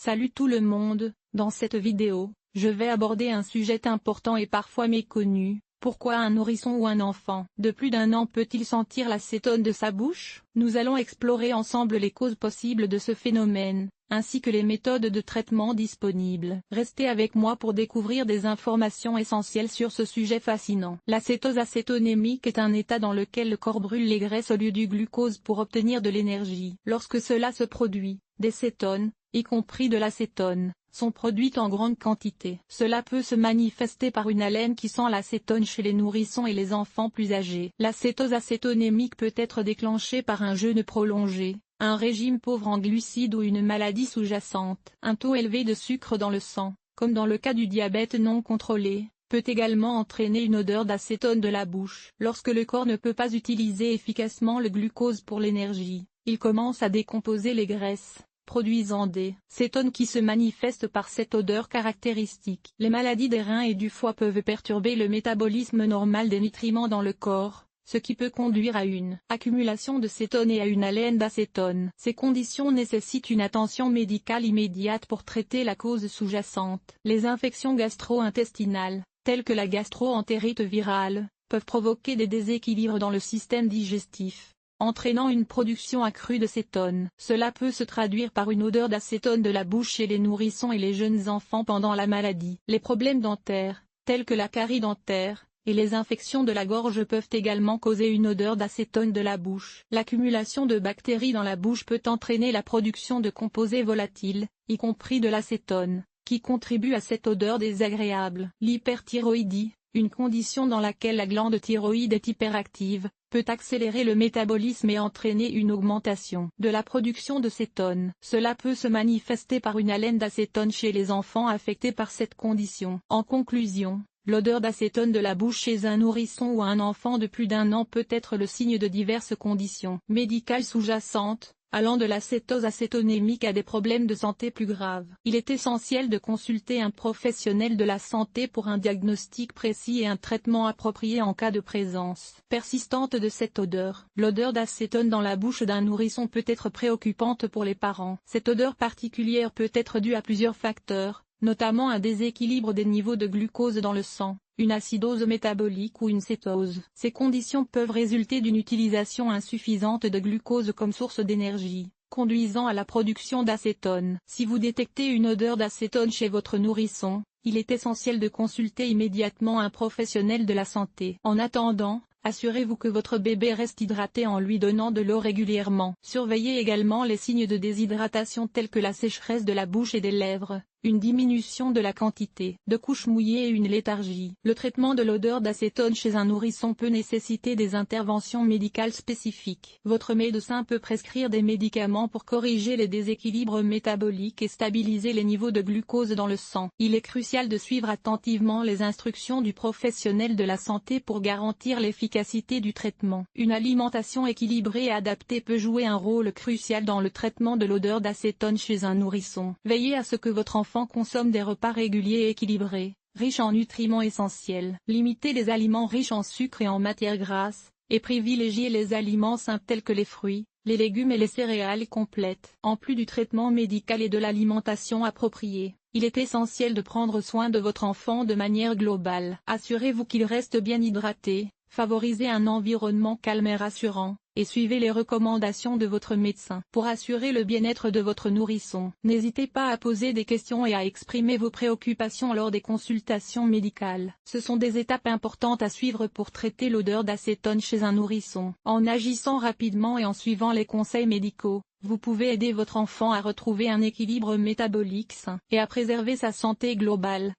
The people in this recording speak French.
Salut tout le monde, dans cette vidéo, je vais aborder un sujet important et parfois méconnu. Pourquoi un nourrisson ou un enfant de plus d'1 an peut-il sentir l'acétone de sa bouche? Nous allons explorer ensemble les causes possibles de ce phénomène, ainsi que les méthodes de traitement disponibles. Restez avec moi pour découvrir des informations essentielles sur ce sujet fascinant. L'acétose acétonémique est un état dans lequel le corps brûle les graisses au lieu du glucose pour obtenir de l'énergie. Lorsque cela se produit, des cétones, y compris de l'acétone, sont produites en grande quantité. Cela peut se manifester par une haleine qui sent l'acétone chez les nourrissons et les enfants plus âgés. L'acétose acétonémique peut être déclenchée par un jeûne prolongé, un régime pauvre en glucides ou une maladie sous-jacente. Un taux élevé de sucre dans le sang, comme dans le cas du diabète non contrôlé, peut également entraîner une odeur d'acétone de la bouche. Lorsque le corps ne peut pas utiliser efficacement le glucose pour l'énergie, il commence à décomposer les graisses, produisant des cétones qui se manifestent par cette odeur caractéristique. Les maladies des reins et du foie peuvent perturber le métabolisme normal des nutriments dans le corps, ce qui peut conduire à une accumulation de cétones et à une haleine d'acétone. Ces conditions nécessitent une attention médicale immédiate pour traiter la cause sous-jacente. Les infections gastro-intestinales, telles que la gastro-entérite virale, peuvent provoquer des déséquilibres dans le système digestif, entraînant une production accrue de cétones. Cela peut se traduire par une odeur d'acétone de la bouche chez les nourrissons et les jeunes enfants pendant la maladie. Les problèmes dentaires, tels que la carie dentaire, et les infections de la gorge peuvent également causer une odeur d'acétone de la bouche. L'accumulation de bactéries dans la bouche peut entraîner la production de composés volatiles, y compris de l'acétone, qui contribuent à cette odeur désagréable. L'hyperthyroïdie, une condition dans laquelle la glande thyroïde est hyperactive, peut accélérer le métabolisme et entraîner une augmentation de la production de cétones. Cela peut se manifester par une haleine d'acétone chez les enfants affectés par cette condition. En conclusion, l'odeur d'acétone de la bouche chez un nourrisson ou un enfant de plus d'1 an peut être le signe de diverses conditions médicales sous-jacentes, allant de l'acétose acétonémique à des problèmes de santé plus graves. Il est essentiel de consulter un professionnel de la santé pour un diagnostic précis et un traitement approprié en cas de présence persistante de cette odeur. L'odeur d'acétone dans la bouche d'un nourrisson peut être préoccupante pour les parents. Cette odeur particulière peut être due à plusieurs facteurs, notamment un déséquilibre des niveaux de glucose dans le sang, une acidose métabolique ou une cétose. Ces conditions peuvent résulter d'une utilisation insuffisante de glucose comme source d'énergie, conduisant à la production d'acétone. Si vous détectez une odeur d'acétone chez votre nourrisson, il est essentiel de consulter immédiatement un professionnel de la santé. En attendant, assurez-vous que votre bébé reste hydraté en lui donnant de l'eau régulièrement. Surveillez également les signes de déshydratation tels que la sécheresse de la bouche et des lèvres, une diminution de la quantité de couches mouillées et une léthargie. Le traitement de l'odeur d'acétone chez un nourrisson peut nécessiter des interventions médicales spécifiques. Votre médecin peut prescrire des médicaments pour corriger les déséquilibres métaboliques et stabiliser les niveaux de glucose dans le sang. Il est crucial de suivre attentivement les instructions du professionnel de la santé pour garantir l'efficacité du traitement. Une alimentation équilibrée et adaptée peut jouer un rôle crucial dans le traitement de l'odeur d'acétone chez un nourrisson. Veillez à ce que votre enfant consomme des repas réguliers et équilibrés, riches en nutriments essentiels. Limitez les aliments riches en sucre et en matières grasses, et privilégiez les aliments sains tels que les fruits, les légumes et les céréales complètes. En plus du traitement médical et de l'alimentation appropriée, il est essentiel de prendre soin de votre enfant de manière globale. Assurez-vous qu'il reste bien hydraté, favorisez un environnement calme et rassurant, et suivez les recommandations de votre médecin. Pour assurer le bien-être de votre nourrisson, n'hésitez pas à poser des questions et à exprimer vos préoccupations lors des consultations médicales. Ce sont des étapes importantes à suivre pour traiter l'odeur d'acétone chez un nourrisson. En agissant rapidement et en suivant les conseils médicaux, vous pouvez aider votre enfant à retrouver un équilibre métabolique sain et à préserver sa santé globale.